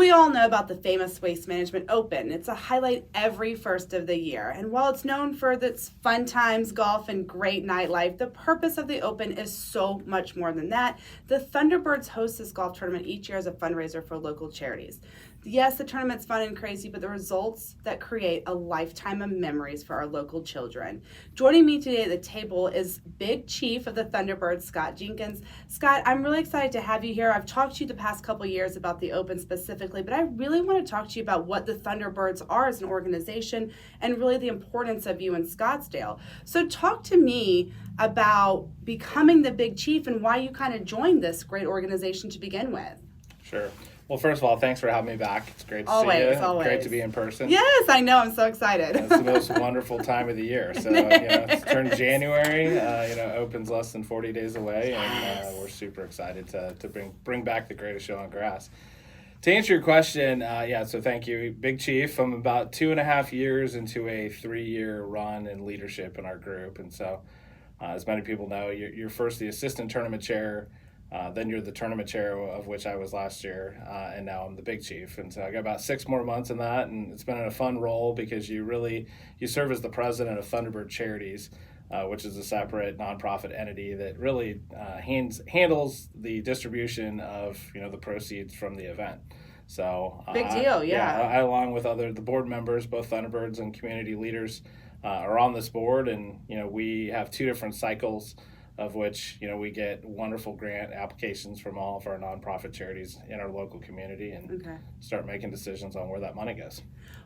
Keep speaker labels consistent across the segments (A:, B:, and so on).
A: We all know about the famous Waste Management Open. It's a highlight every first of the year. And while it's known for its fun times, golf, and great nightlife, the purpose of the Open is so much more than that. The Thunderbirds host this golf tournament each year as a fundraiser for local charities. Yes, the tournament's fun and crazy, but the results that create a lifetime of memories for our local children. Joining me today at the table is Big Chief of the Thunderbirds, Scott Jenkins. Scott, I'm really excited to have you here. I've talked to you the past couple years about the Open specifically, but I really want to talk to you about what the Thunderbirds are as an organization and really the importance of you in Scottsdale. So talk to me about becoming the Big Chief and why you kind of joined this great organization to begin with.
B: Sure. Well, first of all, thanks for having me back. It's great to
A: always,
B: see you.
A: Always.
B: Great to be in person.
A: Yes, I know. I'm so excited.
B: It's the most wonderful time of the year. So, it's turned January. Opens less than 40 days away,
A: yes.
B: And we're super excited to bring back the greatest show on grass. To answer your question, so thank you, Big Chief. I'm about 2.5 years into a 3-year run in leadership in our group, and so as many people know, you're first the assistant tournament chair. Then you're the tournament chair, of which I was last year, and now I'm the Big Chief. And so I got about 6 more months in that, and it's been a fun role because you serve as the president of Thunderbird Charities, which is a separate nonprofit entity that really handles the distribution of the proceeds from the event. So
A: big deal, yeah.
B: I, along with the board members, both Thunderbirds and community leaders, are on this board, and we have 2 different cycles, of which we get wonderful grant applications from all of our nonprofit charities in our local community, and start making decisions on where that money goes.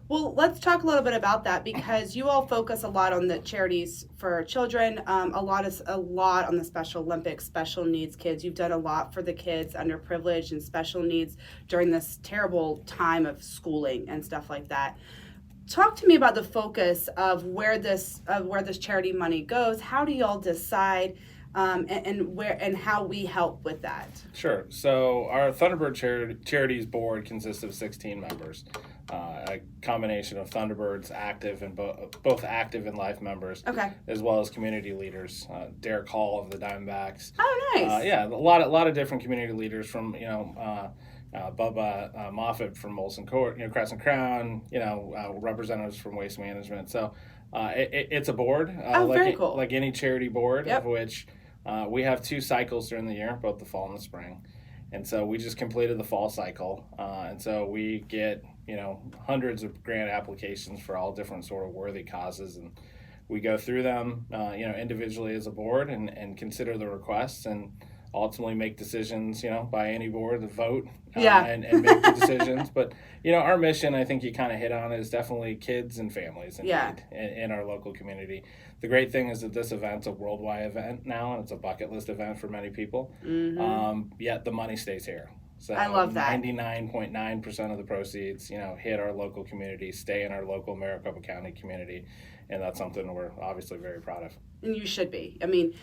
A: Well, let's talk a little bit about that, because you all focus a lot on the charities for children, a lot on the Special Olympics, special needs kids. You've done a lot for the kids underprivileged and special needs during this terrible time of schooling and stuff like that. Talk to me about the focus of where this charity money goes. How do y'all decide, and how we help with that?
B: Sure. So our Thunderbird Charities board consists of 16 members, a combination of Thunderbirds active and both active and life members, as well as community leaders. Derek Hall of the Diamondbacks.
A: Oh, nice.
B: A lot of different community leaders from Bubba Moffitt from Molson Court, Crescent Crown, representatives from Waste Management. So it's a board,
A: very cool.
B: Like any charity board, of which we have 2 cycles during the year, both the fall and the spring. And so we just completed the fall cycle, and so we get hundreds of grant applications for all different sort of worthy causes, and we go through them individually as a board and consider the requests, and ultimately make decisions, by any board to vote and make the decisions. But, our mission, I think you kind of hit on, is definitely kids and families in need in our local community. The great thing is that this event's a worldwide event now, and it's a bucket list event for many people. Yet the money stays here. So
A: I love that.
B: 99.9% of the proceeds, hit our local community, stay in our local Maricopa County community, and that's something we're obviously very proud of.
A: And you should be. I mean,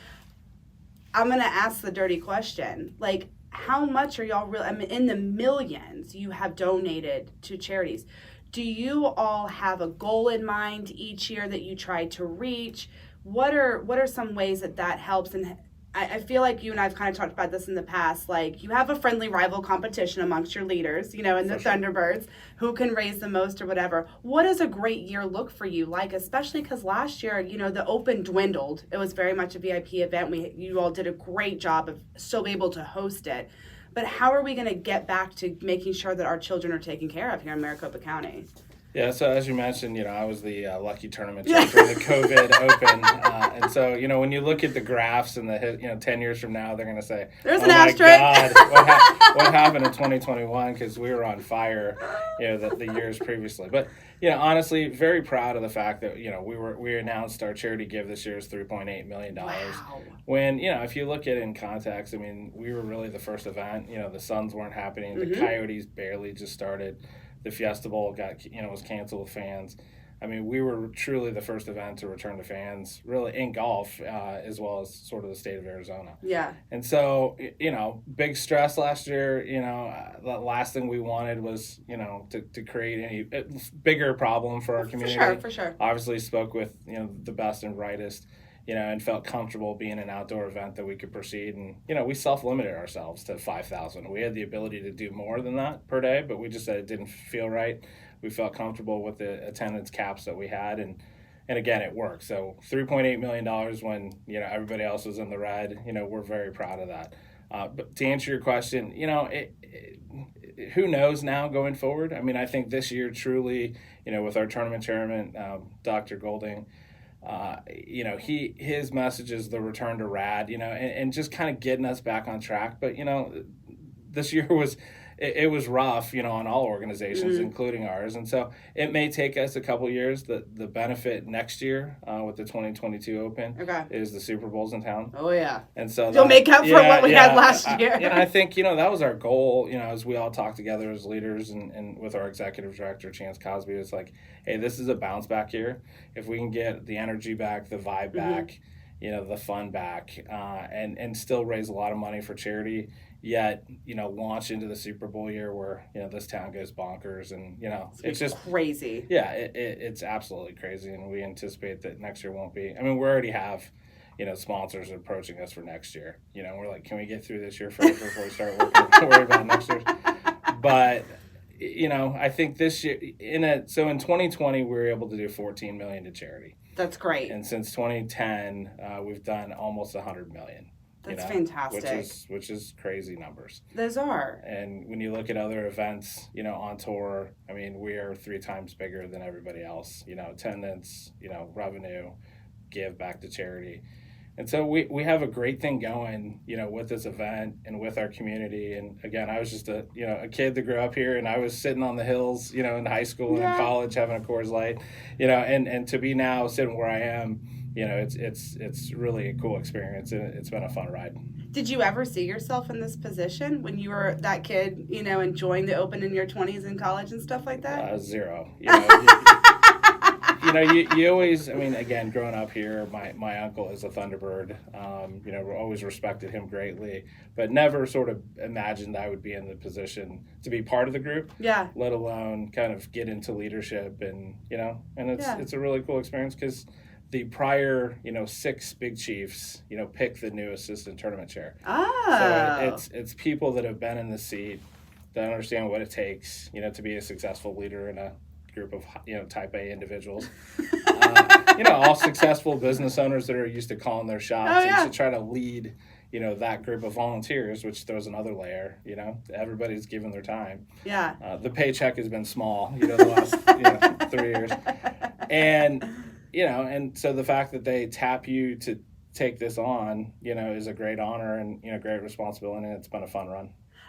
A: I'm going to ask the dirty question. Like, how much are y'all really, in the millions you have donated to charities. Do you all have a goal in mind each year that you try to reach? What are some ways that helps? And I feel like you and I've kind of talked about this in the past. Like, you have a friendly rival competition amongst your leaders, in the Thunderbirds, who can raise the most or whatever. What does a great year look for you like, especially because last year, the Open dwindled. It was very much a VIP event. You all did a great job of still able to host it. But how are we going to get back to making sure that our children are taken care of here in Maricopa County?
B: Yeah, so as you mentioned, I was the lucky tournament chair for the COVID Open. And so, when you look at the graphs and the 10 years from now, they're going to say,
A: there's an asterisk.
B: God, what happened in 2021? Because we were on fire, the years previously. But, honestly, very proud of the fact that, we announced our charity give this year is $3.8 million.
A: Wow.
B: When, if you look at it in context, we were really the first event. The Suns weren't happening. The Coyotes barely just started. The Fiesta Bowl was canceled with fans. We were truly the first event to return to fans, really, in golf, as well as sort of the state of Arizona.
A: Yeah.
B: And so, big stress last year. The last thing we wanted was, to create any bigger problem for our community.
A: For sure.
B: Obviously spoke with, the best and brightest and felt comfortable being an outdoor event that we could proceed. And, we self-limited ourselves to 5,000. We had the ability to do more than that per day, but we just said it didn't feel right. We felt comfortable with the attendance caps that we had. And again, it worked. So $3.8 million when, everybody else was in the red, we're very proud of that. But to answer your question, who knows now going forward? I mean, I think this year truly, with our tournament chairman, Dr. Golding, his message is the return to rad, and just kind of getting us back on track. But, this year it was rough, on all organizations, including ours. And so it may take us a couple years. The benefit next year with the 2022 Open is the Super Bowls in town.
A: Oh, yeah.
B: And so
A: you'll make up for what we had last year.
B: I think, that was our goal, as we all talk together as leaders and with our executive director, Chance Cosby. It's like, hey, this is a bounce back year. If we can get the energy back, the vibe back, the fun back, and still raise a lot of money for charity, yet, launch into the Super Bowl year where, this town goes bonkers and, it's just
A: crazy.
B: Yeah, it's absolutely crazy. And we anticipate that next year won't be. I mean, we already have, sponsors approaching us for next year. We're like, can we get through this year first before we start worry about next year? But, I think this year, in 2020, we were able to do $14 million to charity.
A: That's great.
B: And since 2010, we've done almost $100 million.
A: That's fantastic.
B: Which is crazy numbers.
A: Those are.
B: And when you look at other events, on tour, I mean, we are 3 times bigger than everybody else. Attendance, revenue, give back to charity. And so we have a great thing going, with this event and with our community. And again, I was just a kid that grew up here, and I was sitting on the hills, in high school and in college having a Coors Light, and to be now sitting where I am, it's really a cool experience, and it's been a fun ride.
A: Did you ever see yourself in this position when you were that kid, enjoying the Open in your 20s in college and stuff like that?
B: Zero. You always, I mean, again, growing up here, my uncle is a Thunderbird. Always respected him greatly, but never sort of imagined I would be in the position to be part of the group.
A: Yeah.
B: Let alone kind of get into leadership, and it's a really cool experience because the prior, 6 Big Chiefs, pick the new assistant tournament chair.
A: Oh.
B: So it's people that have been in the seat that understand what it takes, to be a successful leader in a group of, type A individuals. All successful business owners that are used to calling their shots and to try to lead, that group of volunteers, which throws another layer, everybody's given their time.
A: Yeah.
B: The paycheck has been small, the last, 3 years. And so the fact that they tap you to take this on, is a great honor and, great responsibility, and it's been a fun run.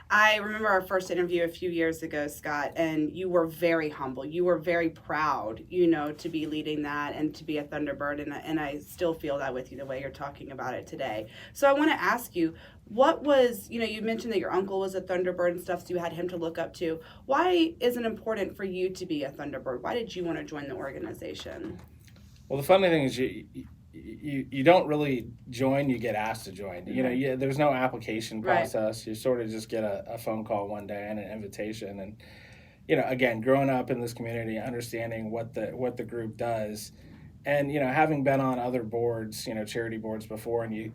A: I remember our first interview a few years ago, Scott, and you were very humble. You were very proud, to be leading that and to be a Thunderbird, and I still feel that with you the way you're talking about it today. So I want to ask you, what was, you mentioned that your uncle was a Thunderbird and stuff, so you had him to look up to. Why is it important for you to be a Thunderbird? Why did you want to join the organization?
B: Well, the funny thing is you don't really join, you get asked to join. There's no application process. Right. You sort of just get a phone call one day and an invitation. And, again, growing up in this community, understanding what the group does, and, having been on other boards, charity boards before, and,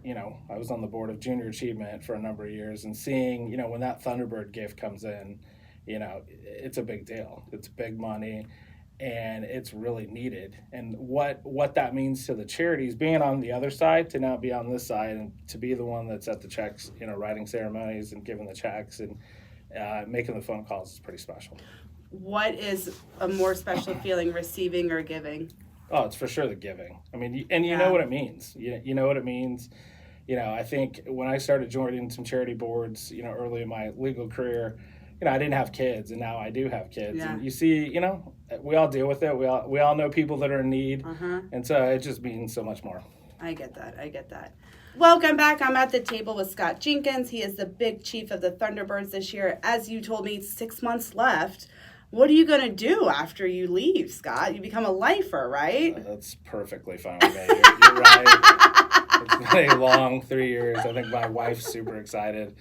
B: I was on the board of Junior Achievement for a number of years, and seeing, when that Thunderbird gift comes in, it's a big deal. It's big money. And it's really needed. And what that means to the charities, being on the other side, to now be on this side and to be the one that's at the checks, writing ceremonies and giving the checks and making the phone calls is pretty special.
A: What is a more special feeling, receiving or giving?
B: Oh, it's for sure the giving. I mean, you know what it means. You know what it means. I think when I started joining some charity boards, early in my legal career, I didn't have kids, and now I do have kids. Yeah. And you see, we all deal with it. We all know people that are in need, and so it just means so much more.
A: I get that. Welcome back. I'm at the table with Scott Jenkins. He is the Big Chief of the Thunderbirds this year. As you told me, 6 months left. What are you going to do after you leave, Scott? You become a lifer, right?
B: That's perfectly fine with me. You're right. It's been a long 3 years. I think my wife's super excited.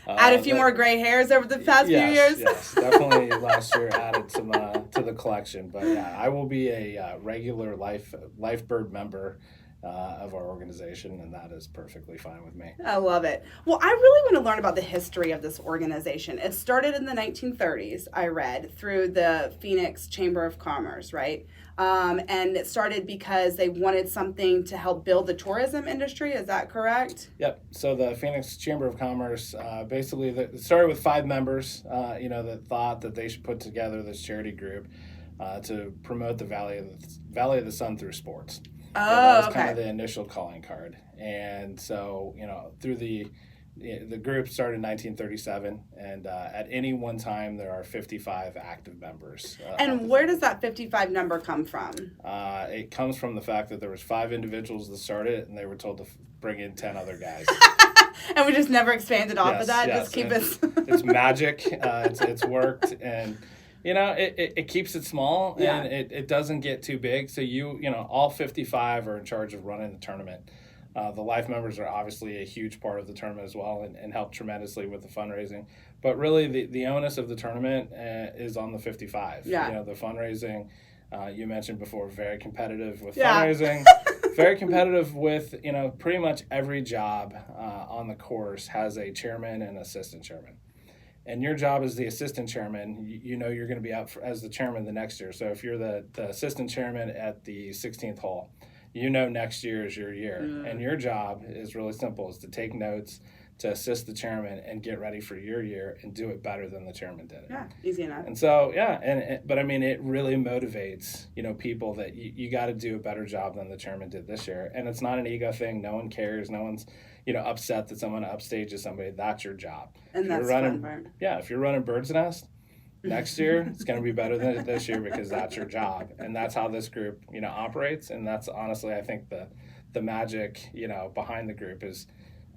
A: Add a few more gray hairs over the past few years.
B: Yes, definitely last year added some to the collection. But yeah, I will be a regular Lifebird member of our organization, and that is perfectly fine with me.
A: I love it. Well, I really want to learn about the history of this organization. It started in the 1930s, I read, through the Phoenix Chamber of Commerce, right? And it started because they wanted something to help build the tourism industry. Is that correct?
B: Yep. So the Phoenix Chamber of Commerce, basically, it started with 5 members, that thought that they should put together this charity group to promote the Valley of the Sun through sports.
A: Oh,
B: that was
A: okay.
B: kind of the initial calling card. And so, through the group started in 1937, and at any one time there are 55 active members.
A: And where does that 55 number come from?
B: It comes from the fact that there was 5 individuals that started it, and they were told to bring in 10 other guys.
A: And we just never expanded off of that.
B: Yes.
A: Just keep it.
B: It's magic. It's worked, and it keeps it small, and it doesn't get too big. So all 55 are in charge of running the tournament. The life members are obviously a huge part of the tournament as well, and help tremendously with the fundraising. But really, the onus of the tournament is on the 55.
A: Yeah.
B: The fundraising, you mentioned before, very competitive with fundraising. Very competitive with, pretty much every job on the course has a chairman and assistant chairman. And your job as the assistant chairman, you're going to be out as the chairman the next year. So if you're the assistant chairman at the 16th hole, next year is your year. And your job is really simple, is to take notes, to assist the chairman, and get ready for your year and do it better than the chairman did it.
A: Yeah, easy enough.
B: And so, but I mean, it really motivates, people that you got to do a better job than the chairman did this year. And it's not an ego thing. No one cares. No one's, upset that someone upstages somebody. That's your job.
A: And that's the fun part.
B: Yeah, if you're running Bird's Nest, next year it's going to be better than this year, because that's your job. And that's how this group, operates. And that's honestly, I think, the magic, behind the group is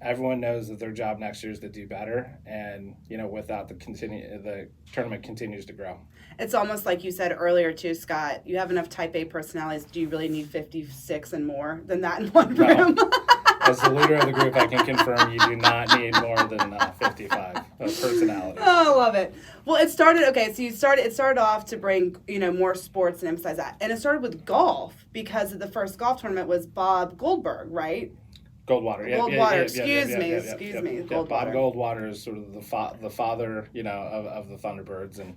B: everyone knows that their job next year is to do better. And, with that, the tournament continues to grow.
A: It's almost like you said earlier too, Scott, you have enough type A personalities. Do you really need 56 and more than that in one room?
B: No. As the leader of the group, I can confirm you do not need more than 55 personalities.
A: Oh, I love it. Well, it started off to bring, more sports and emphasize that. And it started with golf, because the first golf tournament was Bob Goldberg, right?
B: Goldwater.
A: Excuse me.
B: Bob Goldwater is sort of the father, of the Thunderbirds, and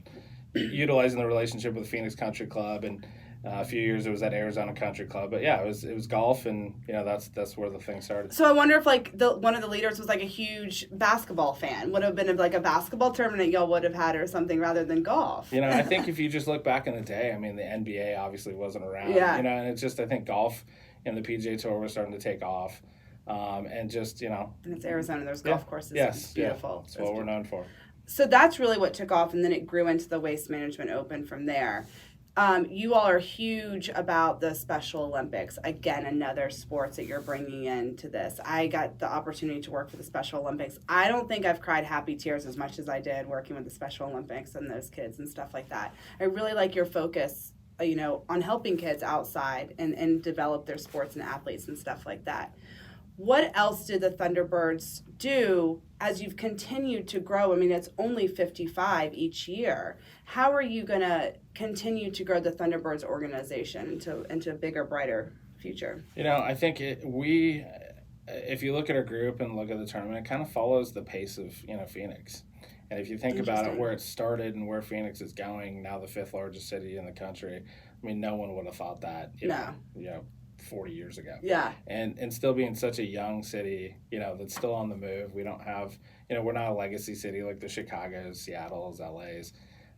B: utilizing the relationship with the Phoenix Country Club, and a few years it was at Arizona Country Club. But yeah, it was golf, and that's where the thing started.
A: So I wonder if one of the leaders was a huge basketball fan. Would have been a basketball tournament y'all would have had or something rather than golf.
B: I think if you just look back in the day, I mean, the NBA obviously wasn't around.
A: Yeah.
B: And it's just, I think golf and the PGA Tour was starting to take off. And just,
A: And it's Arizona. There's golf courses.
B: Yes.
A: It's beautiful.
B: Yeah. That's what we're known for.
A: So that's really what took off, and then it grew into the Waste Management Open from there. You all are huge about the Special Olympics. Again, another sports that you're bringing into this. I got the opportunity to work for the Special Olympics. I don't think I've cried happy tears as much as I did working with the Special Olympics and those kids and stuff like that. I really like your focus, on helping kids outside and develop their sports and athletes and stuff like that. What else did the Thunderbirds do as you've continued to grow? I mean, it's only 55 each year. How are you going to continue to grow the Thunderbirds organization into a bigger, brighter future?
B: I think if you look at our group and look at the tournament, it kind of follows the pace of, Phoenix. And if you think about it, where it started and where Phoenix is going, now the 5th largest city in the country, I mean, no one would have thought that, 40 years ago.
A: Yeah.
B: And still being such a young city, that's still on the move. We don't have, we're not a legacy city like the Chicagos, Seattles, LAs.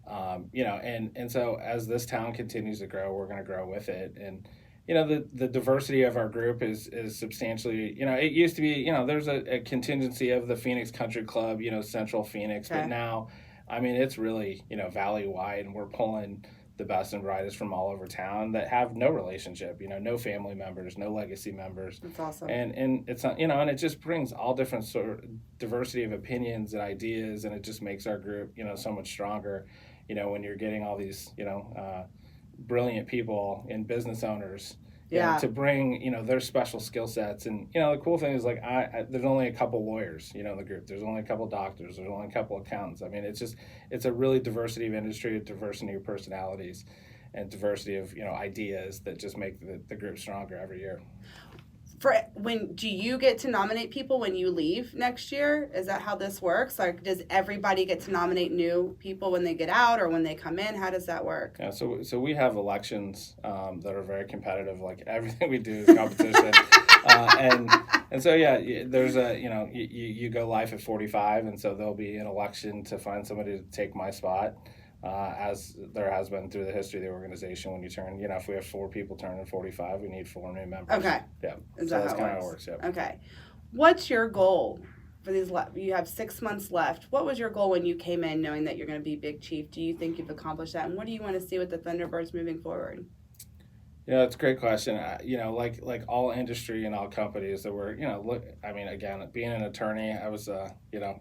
B: And so as this town continues to grow, we're going to grow with it. And, the diversity of our group is substantially, it used to be, there's a contingency of the Phoenix Country Club, Central Phoenix. Okay. But now, I mean, it's really, valley-wide, and we're pulling the best and brightest from all over town that have no relationship, no family members, no legacy members.
A: That's awesome.
B: And it's not, and it just brings all different sort of diversity of opinions and ideas, and it just makes our group, so much stronger, when you're getting all these, brilliant people and business owners, to bring, their special skill sets. And, the cool thing is, there's only a couple lawyers, in the group. There's only a couple doctors. There's only a couple accountants. I mean, it's a really diversity of industry, diversity of personalities, and diversity of, ideas that just make the group stronger every year.
A: do you get to nominate people when you leave next year? Is that how this works? Like, does everybody get to nominate new people when they get out or when they come in? How does that work?
B: Yeah, so we have elections that are very competitive. Like everything we do is competition, and so there's you go live at 45, and so there'll be an election to find somebody to take my spot. As there has been through the history of the organization, when you turn, if we have 4 people turning 45, we need 4 new members.
A: Okay.
B: Yeah.
A: Is
B: so
A: that
B: that's
A: how
B: kind
A: it
B: of how it
A: works?
B: works. Yeah.
A: Okay. What's your goal for these? You have 6 months left. What was your goal when you came in, knowing that you're going to be Big Chief? Do you think you've accomplished that? And what do you want to see with the Thunderbirds moving forward?
B: It's a great question. Like all industry and all companies that were, again, being an attorney, I was, in a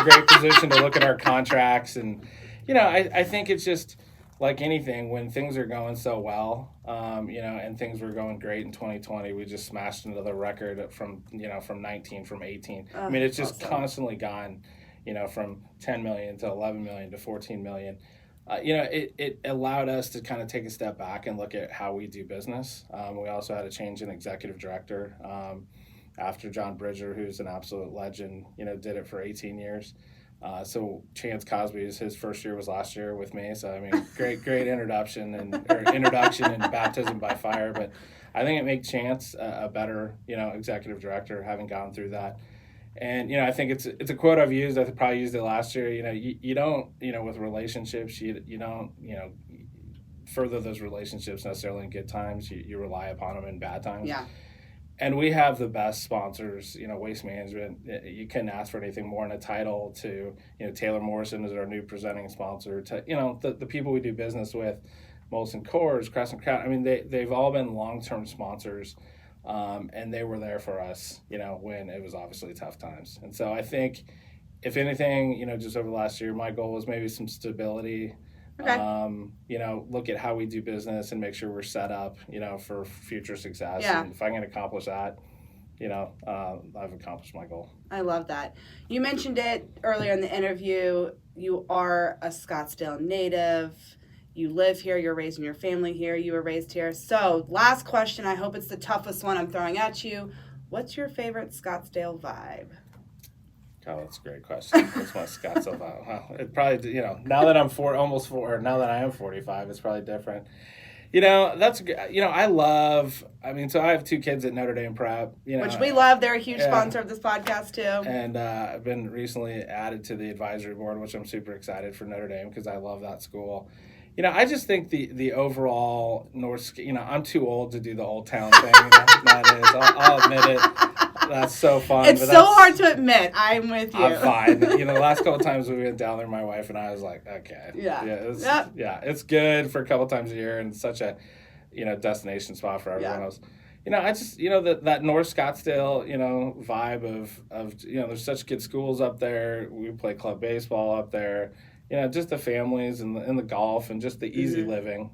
B: great position to look at our contracts. And, I think it's just like anything, when things are going so well, and things were going great in 2020, we just smashed another record from 19, from 18. It's just
A: awesome.
B: Constantly gone, from 10 million to 11 million to 14 million. It allowed us to kind of take a step back and look at how we do business. We also had a change in executive director after John Bridger, who's an absolute legend, did it for 18 years. So Chance Cosby's, his first year was last year with me. So, great introduction and baptism by fire. But I think it made Chance a better, executive director, having gone through that. And, I think it's a quote I've used. I probably used it last year. You don't, with relationships, you don't, further those relationships necessarily in good times. You rely upon them in bad times.
A: Yeah.
B: And we have the best sponsors, Waste Management. You couldn't ask for anything more in a title to, Taylor Morrison is our new presenting sponsor. To, the people we do business with, Molson Coors, Crescent Crown. They've all been long-term sponsors. And they were there for us, when it was obviously tough times. And so I think, if anything, just over the last year, my goal was maybe some stability.
A: Okay.
B: Look at how we do business and make sure we're set up, for future success.
A: Yeah.
B: And if I can accomplish that, I've accomplished my goal.
A: I love that. You mentioned it earlier in the interview. You are a Scottsdale native. You live here, you're raising your family here, you were raised here. So, last question, I hope it's the toughest one I'm throwing at you. What's your favorite Scottsdale vibe?
B: Oh, that's a great question. What's my Scottsdale vibe? Well, it probably, now that I'm now that I am 45, it's probably different. I love, so I have 2 kids at Notre Dame Prep.
A: Which we love. They're a huge sponsor of this podcast, too.
B: And I've been recently added to the advisory board, which I'm super excited for Notre Dame because I love that school. I just think the overall North, I'm too old to do the Old Town thing. That is, I'll admit it. That's so fun.
A: It's so hard to admit. I'm with you.
B: I'm fine. The last couple of times we went down there, my wife and I was like, okay.
A: Yeah.
B: It's good for a couple times a year and such a, destination spot for everyone else. I just, that North Scottsdale, vibe of there's such good schools up there. We play club baseball up there. Just the families and the golf and just the easy living,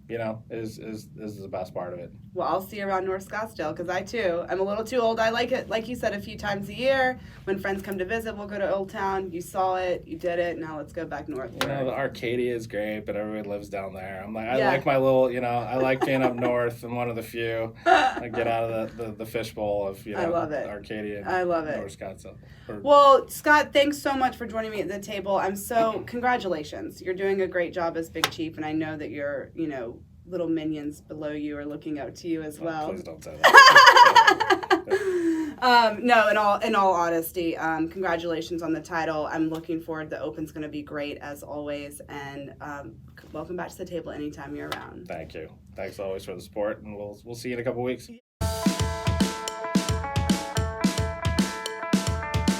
B: is the best part of it.
A: Well, I'll see you around North Scottsdale because I'm a little too old. I like it, like you said, a few times a year. When friends come to visit, we'll go to Old Town. You saw it, you did it. Now let's go back north.
B: The Arcadia is great, but everybody lives down there. I like my little, I like being up north. I'm one of the few. I get out of the fishbowl of,
A: I love it.
B: Arcadia.
A: I love it.
B: North Scottsdale.
A: Well, Scott, thanks so much for joining me at the table. Congratulations. You're doing a great job as Big Chief, and I know that your, little minions below you are looking up to you as well.
B: Please don't say that.
A: No, in all honesty, congratulations on the title. I'm looking forward. The Open's going to be great as always, and welcome back to the table anytime you're around.
B: Thank you. Thanks always for the support, and we'll see you in a couple weeks.